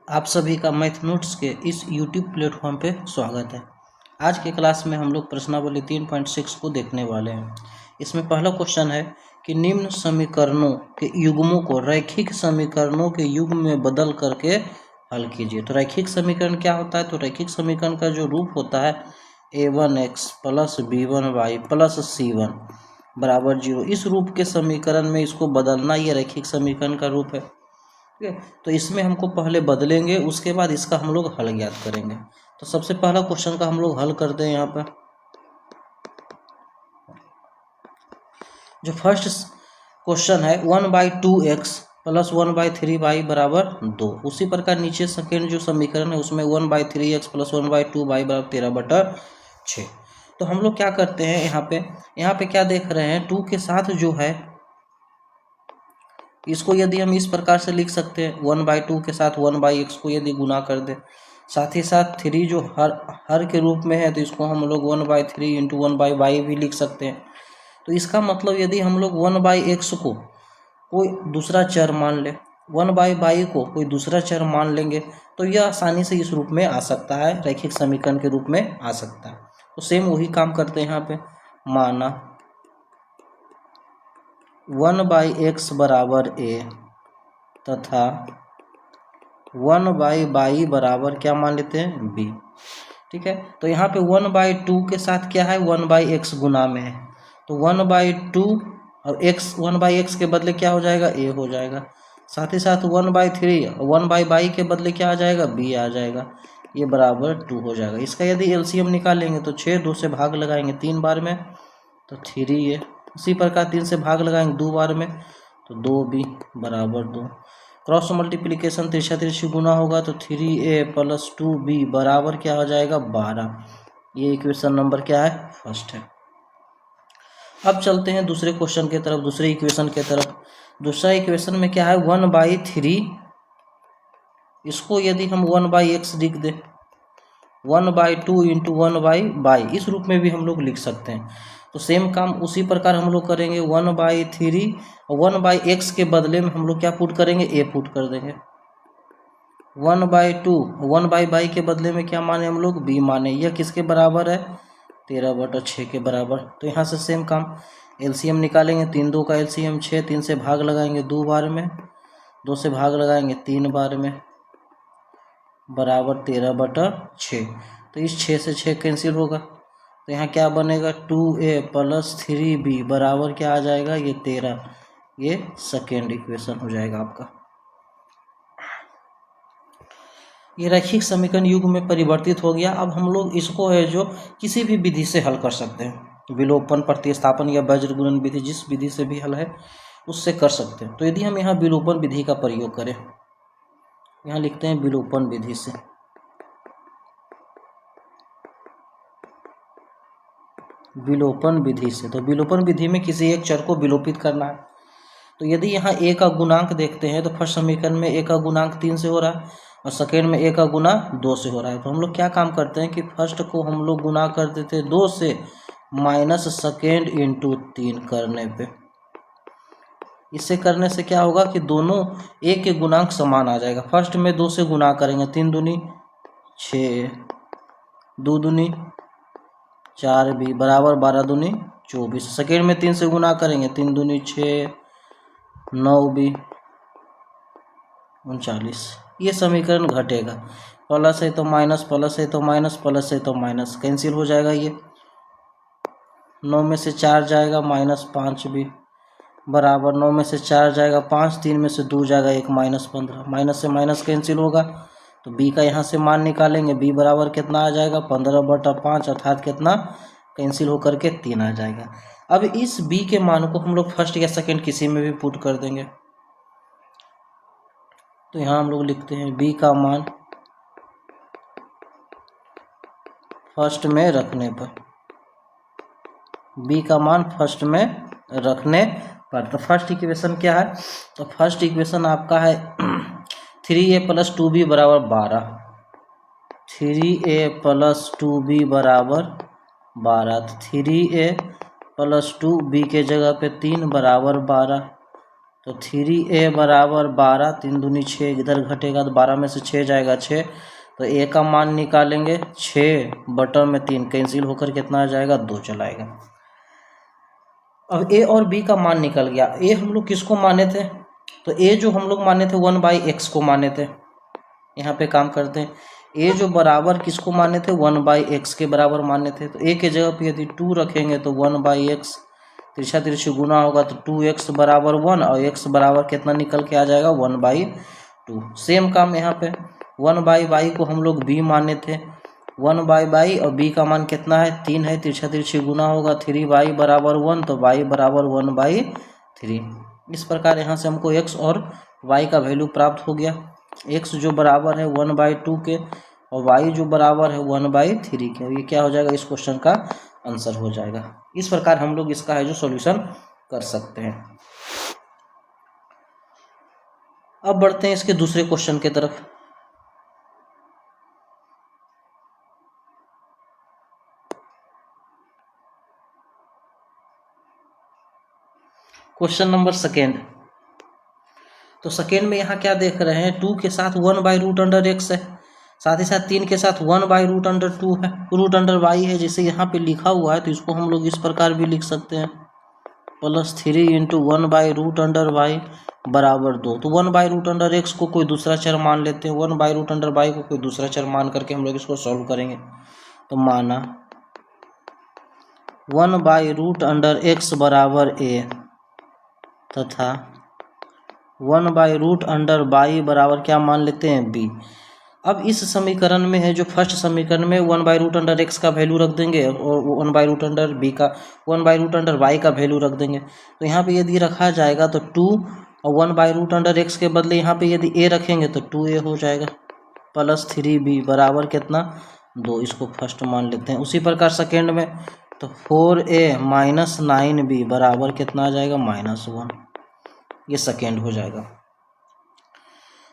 आप सभी का मैथ नोट्स के इस यूट्यूब प्लेटफॉर्म पे स्वागत है। आज के क्लास में हम लोग प्रश्नावली 3.6 को देखने वाले हैं। इसमें पहला क्वेश्चन है कि निम्न समीकरणों के युग्मों को रैखिक समीकरणों के युग्म में बदल करके हल कीजिए। तो रैखिक समीकरण क्या होता है? तो रैखिक समीकरण का जो रूप होता है a1x plus b1y plus c1 बराबर 0, इस रूप के समीकरण में इसको बदलना, ये रैखिक समीकरण का रूप है। ठीक है, तो इसमें हमको पहले बदलेंगे, उसके बाद इसका हम लोग हल ज्ञात करेंगे। तो सबसे पहला क्वेश्चन का हम लोग हल करते हैं। यहाँ पर जो फर्स्ट क्वेश्चन है 1/2x प्लस 1/3y बराबर 2, उसी प्रकार नीचे सेकेंड जो समीकरण है उसमें 1/3x प्लस 1/2y बराबर 13/6। तो हम लोग क्या करते हैं, यहाँ पे क्या देख रहे हैं, 2 के साथ जो है इसको यदि हम इस प्रकार से लिख सकते हैं, 1/2 के साथ 1/x को यदि गुना कर दे, साथ ही साथ 3 जो हर के रूप में है तो इसको हम लोग 1/3 इंटू 1/y भी लिख सकते हैं। तो इसका मतलब यदि हम लोग 1/x को कोई दूसरा चर मान ले, 1/y को कोई दूसरा चर मान लेंगे तो यह आसानी से इस रूप में आ सकता है, रैखिक समीकरण के रूप में आ सकता है। तो सेम वही काम करते हैं। यहाँ पे माना 1/x बराबर a तथा 1/y बराबर क्या मान लेते हैं, b। ठीक है, तो यहाँ पे 1/2 के साथ क्या है, 1/x गुना में है, तो 1/2 और x 1/x के बदले क्या हो जाएगा, a हो जाएगा। साथ ही साथ 1/3 1/y के बदले क्या आ जाएगा, b आ जाएगा, ये बराबर 2 हो जाएगा। इसका यदि एलसीएम निकालेंगे तो 6, 2 से भाग लगाएंगे 3 बार में तो 3a, उसी प्रकार 3 से भाग लगाएंगे 2 बार में तो 2b बराबर 2। क्रॉस मल्टीप्लिकेशन तिरछा तिरछी गुना होगा तो 3a प्लस 2b बराबर क्या हो जाएगा, 12। ये इक्वेशन नंबर क्या है, फर्स्ट है। अब चलते हैं दूसरे क्वेश्चन के तरफ, दूसरे इक्वेशन के तरफ। दूसरा इक्वेशन में क्या है, 1/3, इसको यदि हम 1/x लिख दे, 1/2 इंटू 1/y इस रूप में भी हम लोग लिख सकते हैं। तो सेम काम उसी प्रकार हम लोग करेंगे, 1/3 और 1/x के बदले में हम लोग क्या पुट करेंगे, a पुट कर देंगे। 1/2 1/y के बदले में क्या माने हम लोग, b माने। यह किसके बराबर है, 13/6 के बराबर। तो यहाँ से सेम काम एलसीएम निकालेंगे, 3 2 का एलसीएम 6, 3 से भाग लगाएंगे 2 बार में, 2 से भाग लगाएंगे 3 बार में बराबर 13/6। तो इस 6 से 6 कैंसिल होगा, तो यहाँ क्या बनेगा, 2a प्लस 3b बराबर क्या आ जाएगा, ये 13। ये सेकेंड इक्वेशन हो जाएगा आपका। ये रैखिक समीकरण युग्म में परिवर्तित हो गया। अब हम लोग इसको है जो किसी भी विधि से हल कर सकते हैं, विलोपन, प्रतिस्थापन या वज्र गुणन विधि, जिस विधि से भी हल है उससे कर सकते हैं। तो यदि हम यहाँ विलोपन विधि का प्रयोग करें, यहाँ लिखते हैं विलोपन विधि से, विलोपन विधि से। तो विलोपन विधि में किसी एक चर को विलोपित करना है। तो यदि यहाँ a का गुणांक देखते हैं तो फर्स्ट समीकरण में a का गुणांक 3 से हो रहा है और सेकेंड में a का गुना 2 से हो रहा है। तो हम लोग क्या काम करते हैं कि फर्स्ट को हम लोग गुना कर देते हैं 2 से, माइनस सेकेंड इंटू 3 करने पे। इससे करने से क्या होगा कि दोनों a के गुणांक समान आ जाएगा। फर्स्ट में 2 से गुना करेंगे, 3 दूनी 6, 2 दूनी 4b बराबर 12 दूनी 24। सेकेंड में 3 से गुना करेंगे, 3 दूनी 6, 9b 39। ये समीकरण घटेगा, प्लस है तो माइनस, प्लस है तो माइनस, प्लस है तो माइनस, कैंसिल हो जाएगा। ये 9 में से 4 जाएगा माइनस 5b बराबर 9 में से 4 जाएगा 5, 3 में से 2 जाएगा 1, माइनस 15। माइनस से माइनस कैंसिल होगा तो b का यहाँ से मान निकालेंगे, b बराबर कितना आ जाएगा, 15/5, अर्थात कितना, कैंसिल होकर के 3 आ जाएगा। अब इस b के मान को हम लोग फर्स्ट या सेकेंड किसी में भी पुट कर देंगे। तो यहाँ हम लोग लिखते हैं b का मान फर्स्ट में रखने पर, b का मान फर्स्ट में रखने पर। तो फर्स्ट इक्वेशन क्या है, तो फर्स्ट इक्वेशन आपका है 3a प्लस 2b बराबर 12, 3a प्लस 2b बराबर 12। तो 3a प्लस 2b के जगह पे 3 बराबर 12, तो 3a बराबर 12, 3 दूनी 6, इधर घटेगा तो 12 में से 6 जाएगा 6, तो a का मान निकालेंगे 6/3 कैंसिल होकर कितना आ जाएगा 2 चला आएगा। अब a और b का मान निकल गया। a हम लोग किसको माने थे, तो a जो हम लोग माने थे 1/x को माने थे। यहाँ पे काम करते हैं, a जो बराबर किसको माने थे 1/x के बराबर माने थे, तो a के जगह पे यदि 2 रखेंगे तो 1/x, तिरछा तिरछी गुना होगा तो 2x बराबर 1 और x बराबर कितना निकल के आ जाएगा 1/2। सेम काम यहाँ पे 1/y को हम लोग b माने थे, 1/y और b का मान कितना है 3 है, तिरछा तिरछी गुना होगा 3y बराबर 1 तो y बराबर 1/3। इस प्रकार यहाँ से हमको x और y का वैल्यू प्राप्त हो गया। x जो बराबर है 1/2 के और y जो बराबर है 1/3 के। ये क्या हो जाएगा, इस क्वेश्चन का आंसर हो जाएगा। इस प्रकार हम लोग इसका है जो सॉल्यूशन कर सकते हैं। अब बढ़ते हैं इसके दूसरे क्वेश्चन की तरफ। Question number second. तो सेकेंड में यहाँ क्या देख रहे हैं, 2 के साथ 1/√x है, साथ ही साथ 3 के साथ 1/√2 है, √y है। जैसे यहाँ पे लिखा हुआ है तो इसको हम लोग इस प्रकार भी लिख सकते हैं, +3 × 1/√y बराबर 2। तो 1/√x को कोई दूसरा चर मान लेते हैं, 1/√y को कोई दूसरा चर मान करके हम लोग इसको सॉल्व करेंगे। तो माना 1/√x बराबर a तथा 1/√y बराबर क्या मान लेते हैं b। अब इस समीकरण में है जो फर्स्ट समीकरण में 1/√x का वैल्यू रख देंगे और 1/√b का 1/√y का वैल्यू रख देंगे। तो यहाँ पे यदि रखा जाएगा तो 2 और 1/√x के बदले यहाँ पे यदि a रखेंगे तो 2a हो जाएगा, +3b बराबर कितना 2। इसको फर्स्ट मान लेते हैं। उसी प्रकार सेकेंड में तो 4a - 9b बराबर कितना आ जाएगा -1। ये सेकेंड हो जाएगा।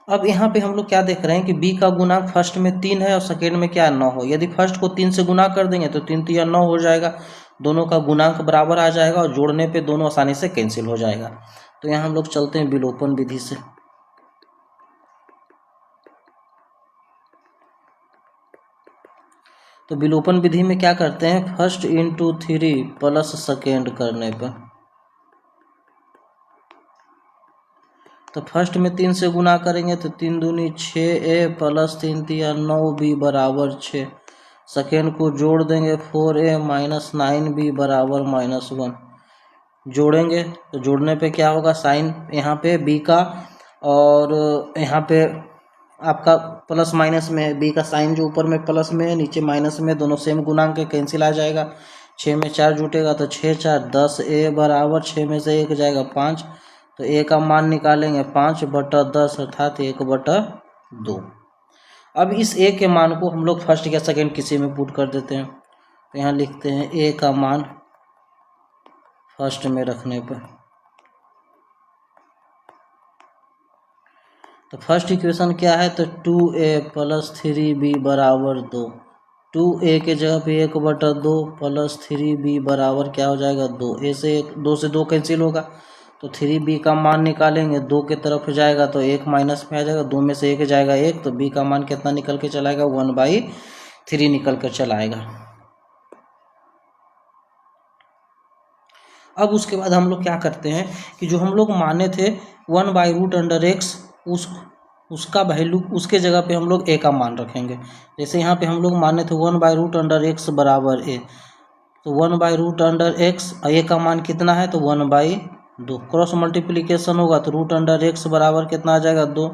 अब यहाँ पे हम लोग क्या देख रहे हैं कि b का गुणांक फर्स्ट में 3 है और सेकेंड में क्या 9 हो। यदि फर्स्ट को 3 से गुना कर देंगे तो 3 × 9 हो जाएगा, दोनों का गुणांक बराबर आ जाएगा और जोड़ने पे दोनों आसानी से कैंसिल हो जाएगा। तो यहाँ हम लोग चलते हैं विलोपन विधि से। तो विलोपन विधि में क्या करते हैं, फर्स्ट × 3 प्लस सेकेंड करने पर, तो फर्स्ट में 3 से गुना करेंगे तो 3 दूनी 6a + 3 × 9b बराबर 6। सेकेंड को जोड़ देंगे 4a - 9b बराबर -1। जोड़ेंगे तो जोड़ने पे क्या होगा, साइन यहाँ पे b का और यहाँ पे आपका प्लस माइनस में है, b का साइन जो ऊपर में प्लस में है नीचे माइनस में, दोनों सेम गुणांक के कैंसिल आ जाएगा। 6 में 4 जुटेगा तो 6 × 4 10a बराबर 6 में से 1 जाएगा 5। तो a का मान निकालेंगे 5/10 अर्थात 1/2। अब इस a के मान को हम लोग फर्स्ट या सेकेंड किसी में पुट कर देते हैं। तो यहाँ लिखते हैं a का मान फर्स्ट में रखने पर, तो फर्स्ट इक्वेशन क्या है, तो 2a + 3b बराबर 2। 2a के जगह पे 1/2 + 3b बराबर क्या हो जाएगा 2। a से 2 से 2 कैंसिल होगा तो 3b का मान निकालेंगे, 2 के तरफ जाएगा तो 1 माइनस में आ जाएगा, 2 में से 1 जाएगा 1, तो b का मान कितना निकल के चलाएगा 1/3 निकल कर चलाएगा। अब उसके बाद हम लोग क्या करते हैं कि जो हम लोग माने थे 1/√x उसका वैल्यू उसके जगह पे हम लोग a का मान रखेंगे। जैसे यहाँ पे हम लोग माने थे 1/√x बराबर a, तो 1/√x a का मान कितना है तो 1/2। क्रॉस मल्टीप्लिकेशन होगा तो √x बराबर कितना आ जाएगा 2।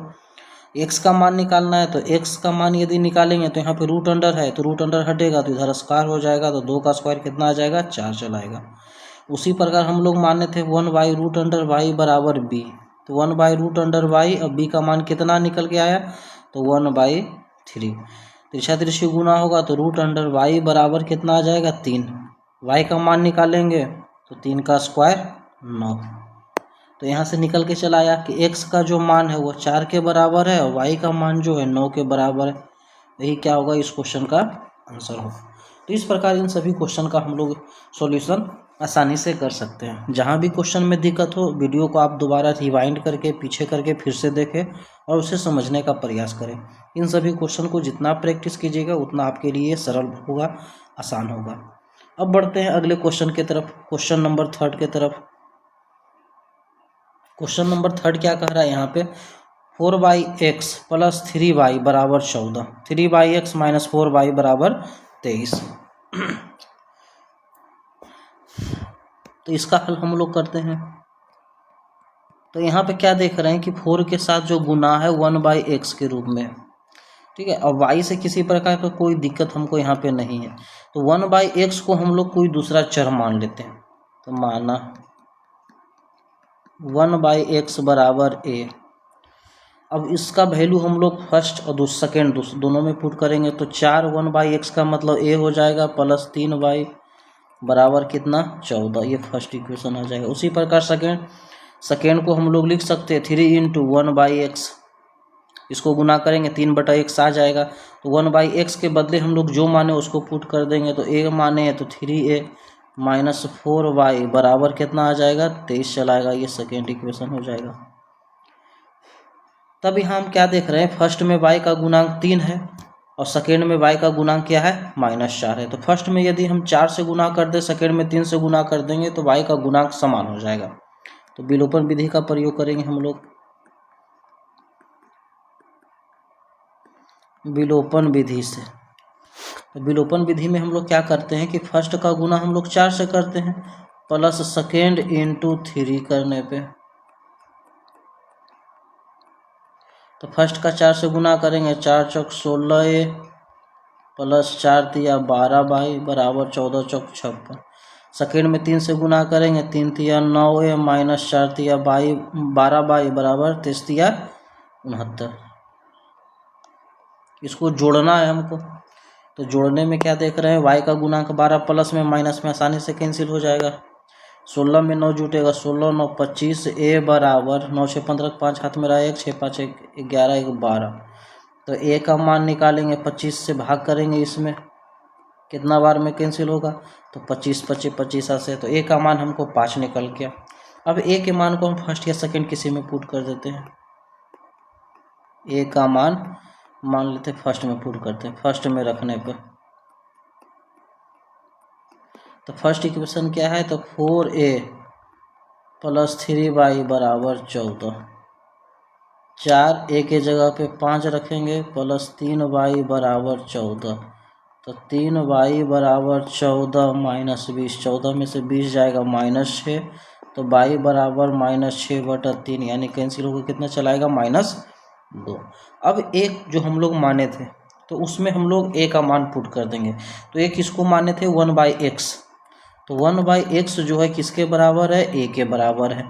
x का मान निकालना है तो x का मान यदि निकालेंगे तो यहाँ पे रूट अंडर है तो रूट अंडर हटेगा तो इधर स्क्वायर हो जाएगा, तो 2 का स्क्वायर कितना आ जाएगा 4 चलाएगा। उसी प्रकार हम लोग माने थे 1/√y बराबर b, तो 1/√y और b का मान कितना निकल के आया तो 1/3। तिरछा तिरछी गुना होगा तो √y बराबर कितना आ जाएगा 3। y का मान निकालेंगे तो 3 का स्क्वायर 9। तो यहाँ से निकल के चला आया कि x का जो मान है वो 4 के बराबर है और y का मान जो है 9 के बराबर है। यही क्या होगा, इस क्वेश्चन का आंसर होगा। तो इस प्रकार इन सभी क्वेश्चन का हम लोग सॉल्यूशन आसानी से कर सकते हैं। जहाँ भी क्वेश्चन में दिक्कत हो, वीडियो को आप दोबारा रिवाइंड करके पीछे करके फिर से देखें और उसे समझने का प्रयास करें। इन सभी क्वेश्चन को जितना प्रैक्टिस कीजिएगा उतना आपके लिए सरल होगा, आसान होगा। अब बढ़ते हैं अगले क्वेश्चन की तरफ, क्वेश्चन नंबर 3 की तरफ। क्वेश्चन नंबर 3 क्या कह रहा है यहाँ पे, 4x प्लस 3y बराबर 14, 3x माइनस 4y बराबर 23। तो इसका हल हम लोग करते हैं। तो यहाँ पे क्या देख रहे हैं कि 4 के साथ जो गुना है 1/x के रूप में, ठीक है। और y से किसी प्रकार का कोई दिक्कत हमको यहाँ पे नहीं है, तो 1/x को हम लोग कोई दूसरा चर मान लेते हैं। तो माना 1/x बराबर a। अब इसका वैल्यू हम लोग फर्स्ट और सेकेंड दोनों में पुट करेंगे, तो 4 1/x का मतलब a हो जाएगा, प्लस 3y बराबर कितना 14। ये फर्स्ट इक्वेशन आ जाएगा। उसी प्रकार सेकेंड को हम लोग लिख सकते हैं 3 × 1/x, इसको गुना करेंगे 3/x आ जाएगा। तो 1/x के बदले हम लोग जो माने उसको पुट कर देंगे, तो a माने हैं तो 3a माइनस 4y बराबर कितना आ जाएगा 23 चलाएगा। ये सेकेंड इक्वेशन हो जाएगा। तब यहाँ हम क्या देख रहे हैं, फर्स्ट में y का गुणांक 3 है और सेकेंड में y का गुणांक क्या है -4 है। तो फर्स्ट में यदि हम 4 से गुना कर दें, सेकेंड में 3 से गुना कर देंगे तो y का गुणांक समान हो जाएगा। तो विलोपन विधि का प्रयोग करेंगे हम लोग। विलोपन विधि से, तो विलोपन विधि में हम लोग क्या करते हैं कि फर्स्ट का गुना हम लोग 4 से करते हैं, प्लस सेकेंड × 3 करने पे, तो फर्स्ट का 4 से गुना करेंगे, 4 चौक 16a प्लस 4 तिया 12y बराबर 14 चौक 56। सेकेंड में 3 से गुना करेंगे, 3 तिया 9a माइनस 4 तिया 12y बराबर 23 तिया 69। इसको जोड़ना है हमको, तो जोड़ने में क्या देख रहे हैं, y का गुणांक 12 प्लस में माइनस में आसानी से कैंसिल हो जाएगा। 16 में 9 जुटेगा, 16 9 25, a बराबर 9 6 15 5 हाथ में रहा 1, 6 5 1 11 1 12। तो a का मान निकालेंगे, 25 से भाग करेंगे, इसमें कितना बार में कैंसिल होगा, तो 25 25 25 से, तो a का मान हमको 5 निकल गया। अब a के मान को हम फर्स्ट या सेकेंड किसी में पुट कर देते हैं। a का मान लेते हैं फर्स्ट में पुट करते हैं, फर्स्ट में रखने पर तो फर्स्ट इक्वेशन क्या है, तो 4a प्लस 3y बराबर 14। 4a के जगह पे 5 रखेंगे, प्लस 3y बराबर 14, तो 3y बराबर 14 माइनस 20, 14 में से 20 जाएगा -6, तो y बराबर -6/3, यानी कैंसिल होकर कितना चलाएगा -2। अब एक जो हम लोग माने थे तो उसमें हम लोग a का मान पुट कर देंगे। तो एक किसको माने थे 1/x, तो 1/x जो है किसके बराबर है, a के बराबर है।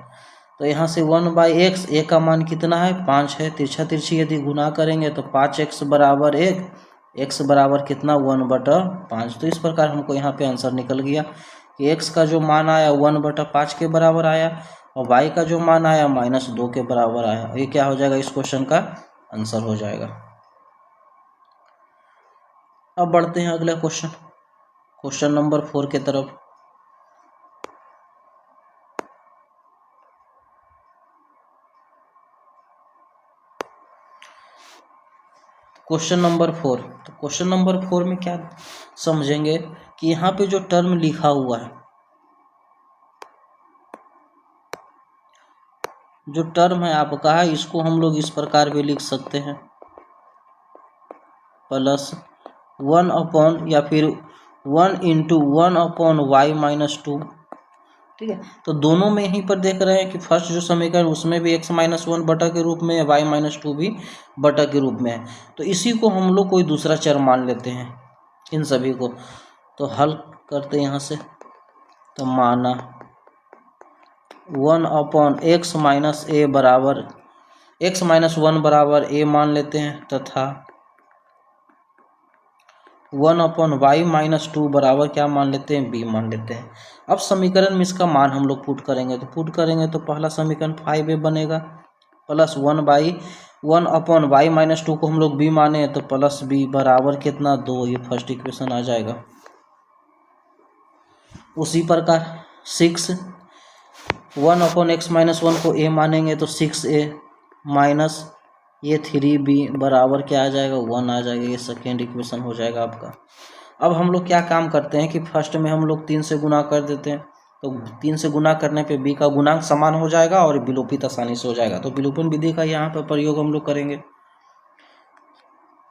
तो यहाँ से 1/x a का मान कितना है 5 है, तिरछा तिरछी यदि गुना करेंगे तो 5x बराबर 1, x बराबर कितना 1/5। तो इस प्रकार हमको यहाँ पे आंसर निकल गया कि x का जो मान आया 1/5 के बराबर आया और y का जो मान आया -2 के बराबर आया। ये क्या हो जाएगा, इस क्वेश्चन का आंसर हो जाएगा। अब बढ़ते हैं अगला क्वेश्चन, क्वेश्चन नंबर 4 की तरफ। क्वेश्चन नंबर 4, तो क्वेश्चन नंबर 4 में क्या समझेंगे कि यहाँ पे जो टर्म लिखा हुआ है, जो टर्म है आपका है, इसको हम लोग इस प्रकार भी लिख सकते हैं, प्लस 1 या फिर 1 × 1/y-2, ठीक है। तो दोनों में यहीं पर देख रहे हैं कि फर्स्ट जो समीकरण उसमें भी x -1 बटा के रूप में है, y -2 भी बटा के रूप में है। तो इसी को हम लोग कोई दूसरा चर मान लेते हैं इन सभी को। तो हल करते हैं यहाँ से, तो माना 1/x - a बराबर x -1 बराबर a मान लेते हैं, तथा 1/y-2 बराबर क्या मान लेते हैं, b मान लेते हैं। अब समीकरण में इसका मान हम लोग पुट करेंगे, तो पुट करेंगे तो पहला समीकरण 5a बनेगा, प्लस 1/y-2 को हम लोग b माने तो प्लस b बराबर कितना 2। ये फर्स्ट इक्वेशन आ जाएगा। उसी प्रकार 6, 1/x माइनस 1 को a मानेंगे तो 6a माइनस ये 3b बराबर क्या आ जाएगा 1 आ जाएगा। ये सेकेंड इक्वेशन हो जाएगा आपका। अब हम लोग क्या काम करते हैं कि फर्स्ट में हम लोग 3 से गुना कर देते हैं, तो 3 से गुना करने पे b का गुणांक समान हो जाएगा और विलोपित आसानी से हो जाएगा। तो विलोपन विधि का यहाँ पर प्रयोग हम लोग करेंगे।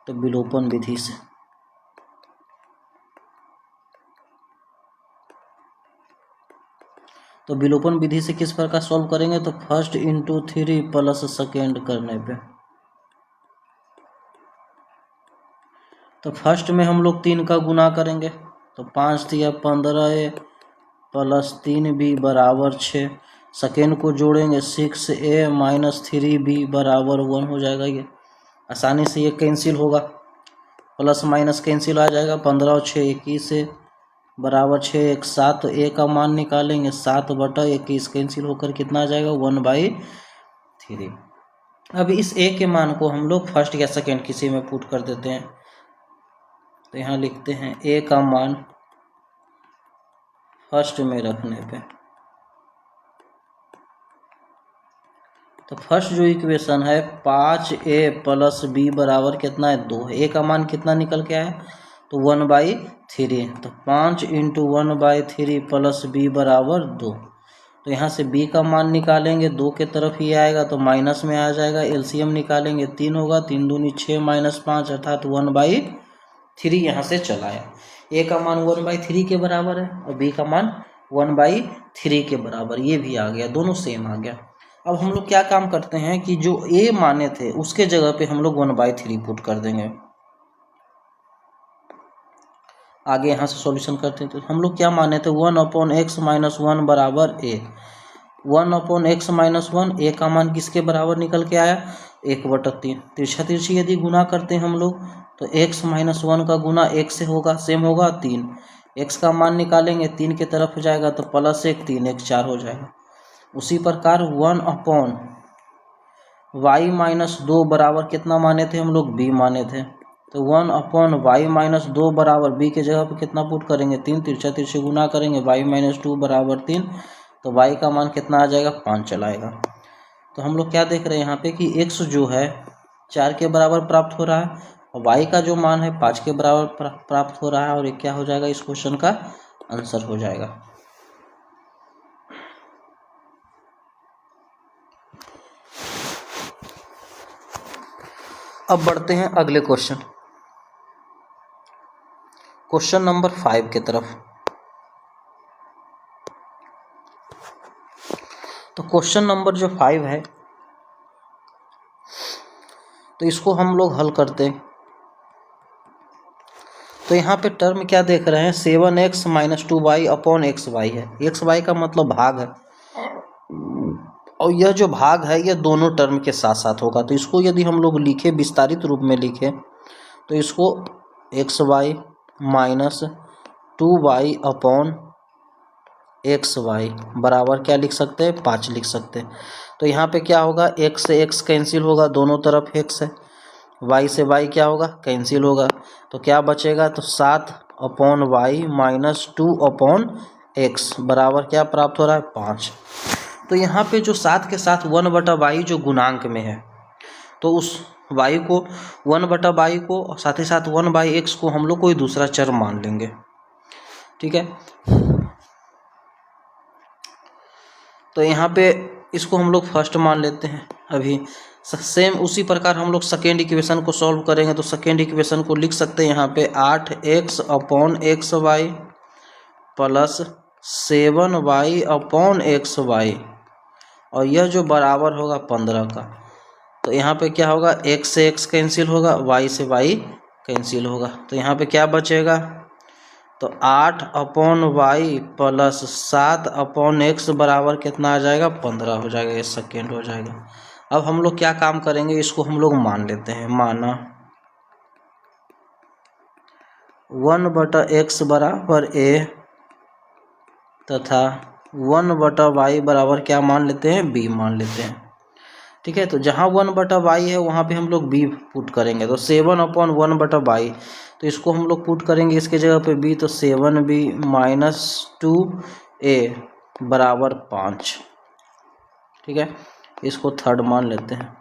तो विलोपन विधि से विलोपन विधि से किस प्रकार सॉल्व करेंगे, तो फर्स्ट इंटू 3 प्लस सेकेंड करने पे, तो फर्स्ट में हम लोग 3 का गुना करेंगे तो 5 या 15a प्लस 3b बराबर 6। सेकेंड को जोड़ेंगे 6a माइनस 3b बराबर 1 हो जाएगा। ये आसानी से ये कैंसिल होगा, प्लस माइनस कैंसिल आ जाएगा। 15 और 6 21 से बराबर 6 1 7, तो a का मान निकालेंगे 7/21 कैंसिल होकर कितना आ जाएगा 1/3। अब इस a के मान को हम लोग फर्स्ट या सेकेंड किसी में पुट कर देते हैं। तो यहाँ लिखते हैं a का मान फर्स्ट में रखने पे, तो फर्स्ट जो इक्वेशन है 5a प्लस b बराबर कितना है 2 है। a का मान कितना निकल के आया तो 1/3, तो 5 इंटू 1/3 प्लस b बराबर 2। तो यहाँ से b का मान निकालेंगे 2 के तरफ ही आएगा तो माइनस में आ जाएगा। एलसीएम निकालेंगे 3 होगा, 3 दूनी 6 माइनस 5 अर्थात 1/3 यहाँ से चला आया। a का मान 1/3 के बराबर है और b का मान 1/3 के बराबर, ये भी आ गया, दोनों सेम आ गया। अब हम लोग क्या काम करते हैं कि जो a माने थे उसके जगह पे हम लोग 1/3 पुट कर देंगे। आगे यहाँ से सॉल्यूशन करते हैं तो हम लोग क्या माने थे 1/x माइनस 1 बराबर a। 1/x माइनस 1 a का मान किसके बराबर निकल के आया 1/3। तिरछा तिरछी यदि गुना करते हैं हम लोग तो x माइनस 1 का गुना x से होगा, सेम होगा 3। x का मान निकालेंगे 3 के तरफ जाएगा तो प्लस 1 3 1 4 हो जाएगा। उसी प्रकार 1/y माइनस 2 बराबर कितना माने थे हम लोग b माने थे, तो 1/y माइनस 2 बराबर b के जगह पे कितना पुट करेंगे 3, तिरछा तिरछी गुना करेंगे y माइनस 2 बराबर 3, तो y का मान कितना आ जाएगा 5 चलाएगा। तो हम लोग क्या देख रहे हैं यहाँ पे कि x जो है 4 के बराबर प्राप्त हो रहा है और y का जो मान है 5 के बराबर प्राप्त हो रहा है, और ये क्या हो जाएगा इस क्वेश्चन का आंसर हो जाएगा। अब बढ़ते हैं अगले क्वेश्चन, क्वेश्चन नंबर 5 की तरफ। तो क्वेश्चन नंबर जो 5 है तो इसको हम लोग हल करते हैं। तो यहाँ पे टर्म क्या देख रहे हैं 7x minus 2y upon xy है। xy का मतलब भाग है और यह जो भाग है यह दोनों टर्म के साथ साथ होगा। तो इसको यदि हम लोग लिखे विस्तारित रूप में लिखें तो इसको xy minus 2y upon xy बराबर क्या लिख सकते हैं 5 लिख सकते हैं। तो यहाँ पे क्या होगा x से x कैंसिल होगा, दोनों तरफ x है, y से y क्या होगा कैंसिल होगा, तो क्या बचेगा तो 7/y माइनस 2/x बराबर क्या प्राप्त हो रहा है 5। तो यहाँ पे जो 7 के साथ 1/y जो गुणांक में है तो उस y को 1/y को और साथ ही साथ 1/x को हम लोग कोई दूसरा चर मान लेंगे, ठीक है। तो यहाँ पे इसको हम लोग फर्स्ट मान लेते हैं। अभी सेम उसी प्रकार हम लोग सेकेंड इक्वेशन को सॉल्व करेंगे। तो सेकेंड इक्वेशन को लिख सकते हैं यहाँ पे 8x upon xy plus 7y upon xy, और यह जो बराबर होगा 15 का। तो यहाँ पे क्या होगा x से x कैंसिल होगा, y से y कैंसिल होगा, तो यहाँ पे क्या बचेगा तो 8/y प्लस 7/x बराबर कितना आ जाएगा 15 हो जाएगा, ये सेकेंड हो जाएगा। अब हम लोग क्या काम करेंगे इसको हम लोग मान लेते हैं। माना 1/x बराबर a तथा 1/y बराबर क्या मान लेते हैं b मान लेते हैं, ठीक है। तो जहाँ 1/y है वहाँ पे हम लोग b पुट करेंगे, तो 7/1/y, तो इसको हम लोग पुट करेंगे इसके जगह पे b, तो 7b माइनस 2a बराबर 5। ठीक है, इसको थर्ड मान लेते हैं।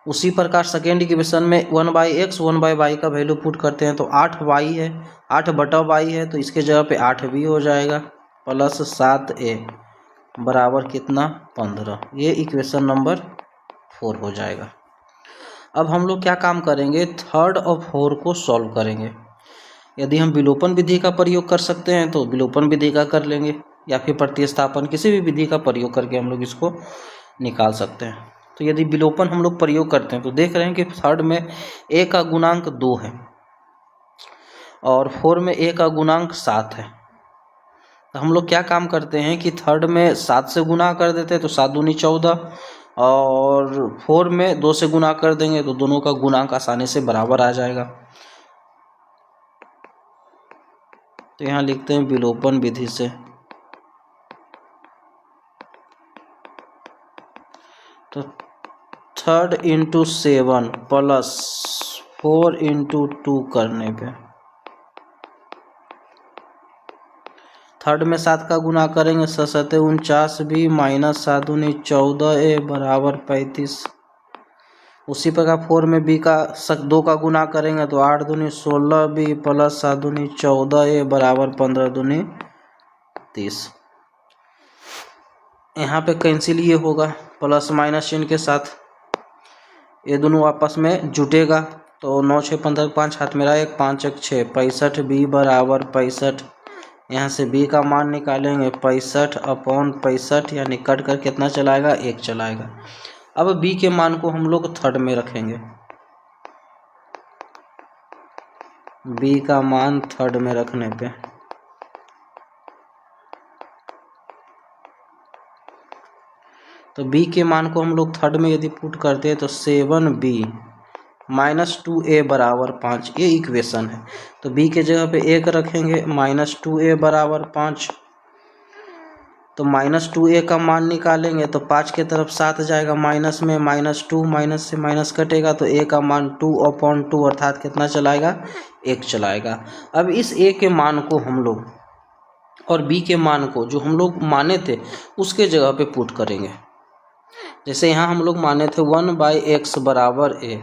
उसी प्रकार सेकेंड इक्वेशन में 1/x 1/y का वैल्यू पुट करते हैं तो 8y है, 8/y है, तो इसके जगह पे 8b हो जाएगा प्लस 7a बराबर कितना 15। ये इक्वेशन नंबर 4 हो जाएगा। अब हम लोग क्या काम करेंगे, थर्ड और फोर्थ को सॉल्व करेंगे। यदि हम विलोपन विधि का प्रयोग कर सकते हैं तो विलोपन विधि का कर लेंगे, या फिर प्रतिस्थापन किसी भी विधि का प्रयोग करके हम लोग इसको निकाल सकते हैं। तो यदि विलोपन हम लोग प्रयोग करते हैं तो देख रहे हैं कि थर्ड में a का गुणांक 2 है और 4 में a का गुणांक 7 है। तो हम लोग क्या काम करते हैं कि थर्ड में 7 से गुना कर देते हैं तो 7 दूनी 14, और 4 में 2 से गुना कर देंगे तो दोनों का गुणांक आसानी से बराबर आ जाएगा। तो यहाँ लिखते हैं विलोपन विधि से तो 3 × 7 प्लस 4 × 2 करने पे थर्ड में 7 का गुना करेंगे 7 49b माइनस 7 दूनी 14a बराबर 35। उसी प्रकार 4 में b का 2 का गुना करेंगे तो 8 दूनी 16b प्लस 7 दूनी 14a बराबर 15 दूनी 30। यहाँ पे कैंसिल ये होगा प्लस माइनस चिन्ह के साथ, ये दोनों आपस में जुटेगा तो 9 6 15 5 हाथ मेरा 1 5 1 6 65b बराबर 65। यहाँ से b का मान निकालेंगे 65/65 यानी कट कर कितना चलाएगा 1 चलाएगा। अब b के मान को हम लोग थर्ड में रखेंगे, b का मान थर्ड में रखने पे तो b के मान को हम लोग थर्ड में यदि पुट करते हैं तो 7b माइनस 2a बराबर 5, ये इक्वेशन है। तो b के जगह पे 1 रखेंगे माइनस 2a बराबर 5, तो माइनस 2a का मान निकालेंगे तो 5 के तरफ 7 जाएगा माइनस में, -2 माइनस से माइनस कटेगा तो a का मान 2/2 अर्थात कितना चलाएगा 1 चलाएगा। अब इस a के मान को हम लोग और b के मान को जो हम लोग माने थे उसके जगह पे पुट करेंगे। जैसे यहाँ हम लोग माने थे 1/x बराबर a,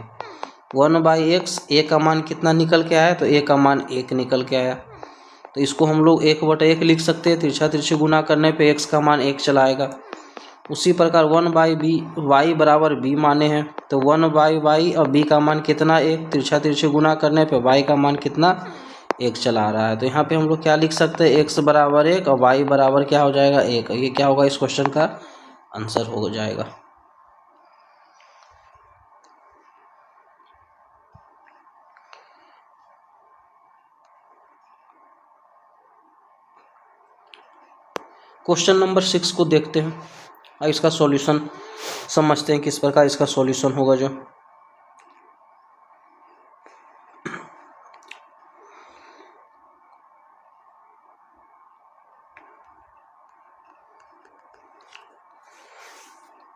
1/x a का मान कितना निकल के आया तो a का मान 1 निकल के आया, तो इसको हम लोग 1/1 लिख सकते हैं। तिरछा तिरछी गुना करने पे x का मान 1 चलाएगा। उसी प्रकार 1/y बराबर b माने हैं तो 1/y और b का मान कितना 1, तिरछा तिरछी गुना करने पे y का मान कितना 1 चला रहा है। तो यहाँ पे हम लोग क्या लिख सकते हैं x बराबर 1 और y बराबर क्या हो जाएगा 1। ये क्या होगा इस क्वेश्चन का आंसर हो जाएगा। क्वेश्चन नंबर 6 को देखते हैं और इसका सॉल्यूशन समझते हैं किस प्रकार इसका सॉल्यूशन होगा। जो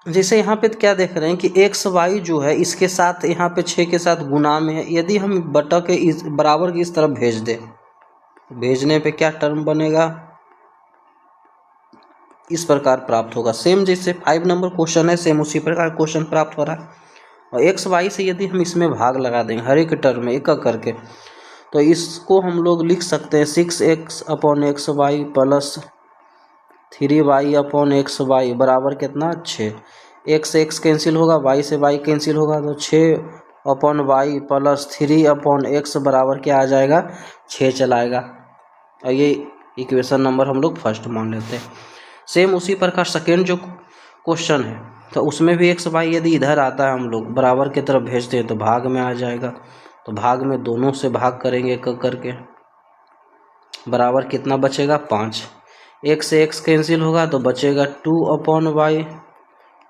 जैसे यहाँ पे क्या देख रहे हैं कि एक्स वाई जो है इसके साथ यहाँ पे 6 के साथ गुना में है, यदि हम बटा के इस बराबर की इस तरफ भेज दें, भेजने पे क्या टर्म बनेगा इस प्रकार प्राप्त होगा। सेम जैसे 5 नंबर क्वेश्चन है सेम उसी प्रकार क्वेश्चन प्राप्त हो रहा है। और एक्स वाई से यदि हम इसमें भाग लगा देंगे हर एक टर्म में एक एक करके तो इसको हम लोग लिख सकते हैं 6x/xy प्लस 3y/xy बराबर कितना 6। x से x कैंसिल होगा, y से y कैंसिल होगा तो 6/y प्लस 3/x बराबर क्या आ जाएगा 6 चलाएगा। और ये इक्वेशन नंबर हम लोग फर्स्ट मान लेते हैं। सेम उसी प्रकार सेकेंड जो क्वेश्चन है तो उसमें भी एक्स वाई यदि इधर आता है हम लोग बराबर की तरफ भेजते हैं तो भाग में आ जाएगा। तो भाग में दोनों से भाग करेंगे एक करके, बराबर कितना बचेगा 5। x से x कैंसिल होगा तो बचेगा 2/y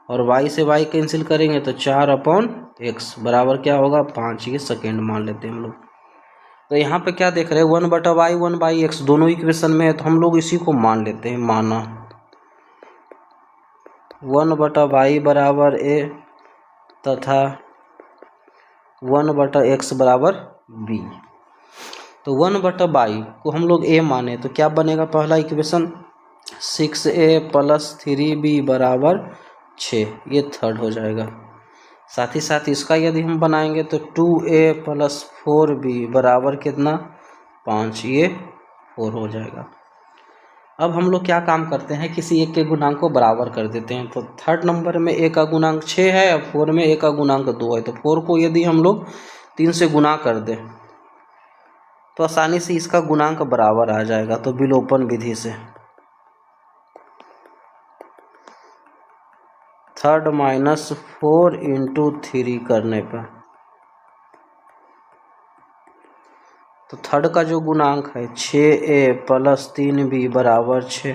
और y से y कैंसिल करेंगे तो 4/x बराबर क्या होगा 5। ये सेकेंड मान लेते हैं हम लोग। तो यहाँ पे क्या देख रहे हैं 1/y 1/x दोनों इक्वेशन में है तो हम लोग इसी को मान लेते हैं। माना 1/y बराबर a तथा 1/x बराबर b। तो 1/y को हम लोग a माने तो क्या बनेगा पहला इक्वेशन 6a प्लस 3b बराबर 6, ये थर्ड हो जाएगा। साथ ही साथ इसका यदि हम बनाएंगे तो 2a प्लस 4b बराबर कितना 5, ये 4 हो जाएगा। अब हम लोग क्या काम करते हैं, किसी एक के गुणांक को बराबर कर देते हैं। तो थर्ड नंबर में a का गुणांक 6 है और 4 में a का गुणांक 2 है। तो 4 को यदि हम लोग 3 से गुना कर दें तो आसानी से इसका गुणांक बराबर आ जाएगा। तो विलोपन विधि से थर्ड माइनस 4 इंटू 3 करने पर, तो थर्ड का जो गुणांक है 6a प्लस 3b बराबर 6,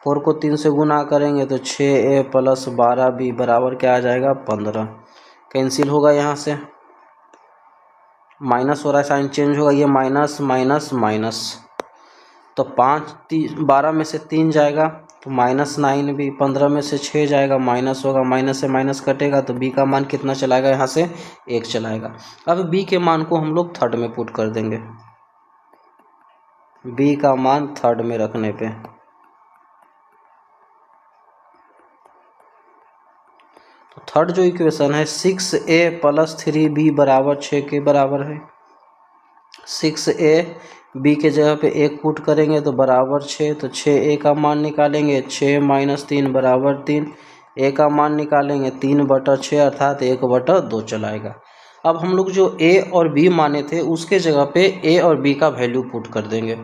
4 को 3 से गुना करेंगे तो 6a प्लस 12b बराबर क्या आ जाएगा 15। कैंसिल होगा, यहाँ से माइनस हो रहा है, साइन चेंज होगा, ये माइनस माइनस माइनस, तो 12 में से 3 जाएगा तो -9b, 15 में से 6 जाएगा माइनस होगा, माइनस से माइनस कटेगा तो b का मान कितना चलाएगा, यहाँ से 1 चलाएगा। अब b के मान को हम लोग थर्ड में पुट कर देंगे, b का मान थर्ड में रखने पे तो थर्ड जो इक्वेशन है 6a प्लस 3b बराबर 6 के बराबर है। 6a b के जगह पे 1 पुट करेंगे तो बराबर 6, तो 6a का मान निकालेंगे, 6 माइनस 3 बराबर 3, a का मान निकालेंगे 3/6 अर्थात 1/2 चलाएगा। अब हम लोग जो a और b माने थे उसके जगह पे a और b का वैल्यू पुट कर देंगे।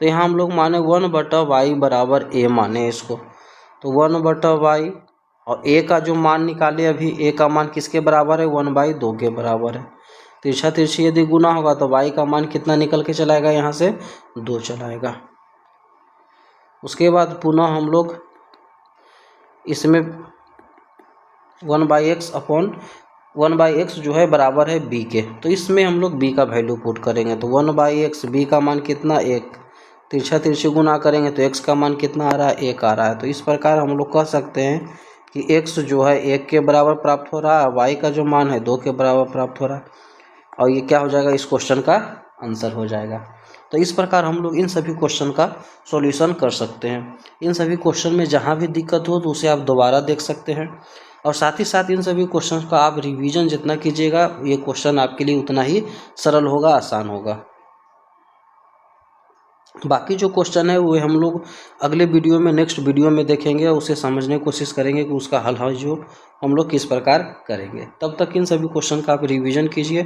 तो यहाँ हम लोग माने 1/y बराबर a माने इसको, तो 1/y और a का जो मान निकाले अभी, a का मान किसके बराबर है 1/2 के बराबर है। तिरछा तिरछी यदि गुना होगा तो y का मान कितना निकल के चलाएगा, यहाँ से 2 चलाएगा। उसके बाद पुनः हम लोग इसमें 1/x अपॉन 1/x जो है बराबर है b के, तो इसमें हम लोग b का वैल्यू पुट करेंगे। तो 1/x, b का मान कितना 1, तिरछा तिरछी गुना करेंगे तो x का मान कितना आ रहा है 1 आ रहा है। तो इस प्रकार हम लोग कह सकते हैं कि x जो है 1 के बराबर प्राप्त हो रहा है, y का जो मान है 2 के बराबर प्राप्त हो रहा है, और ये क्या हो जाएगा, इस क्वेश्चन का आंसर हो जाएगा। तो इस प्रकार हम लोग इन सभी क्वेश्चन का सॉल्यूशन कर सकते हैं। इन सभी क्वेश्चन में जहाँ भी दिक्कत हो तो उसे आप दोबारा देख सकते हैं, और साथ ही साथ इन सभी क्वेश्चन का आप रिवीजन जितना कीजिएगा ये क्वेश्चन आपके लिए उतना ही सरल होगा, आसान होगा। बाकी जो क्वेश्चन है वो हम लोग अगले वीडियो में, नेक्स्ट वीडियो में देखेंगे और उसे समझने की कोशिश करेंगे कि उसका हल जो हम लोग किस प्रकार करेंगे। तब तक इन सभी क्वेश्चन का आप रिवीजन कीजिए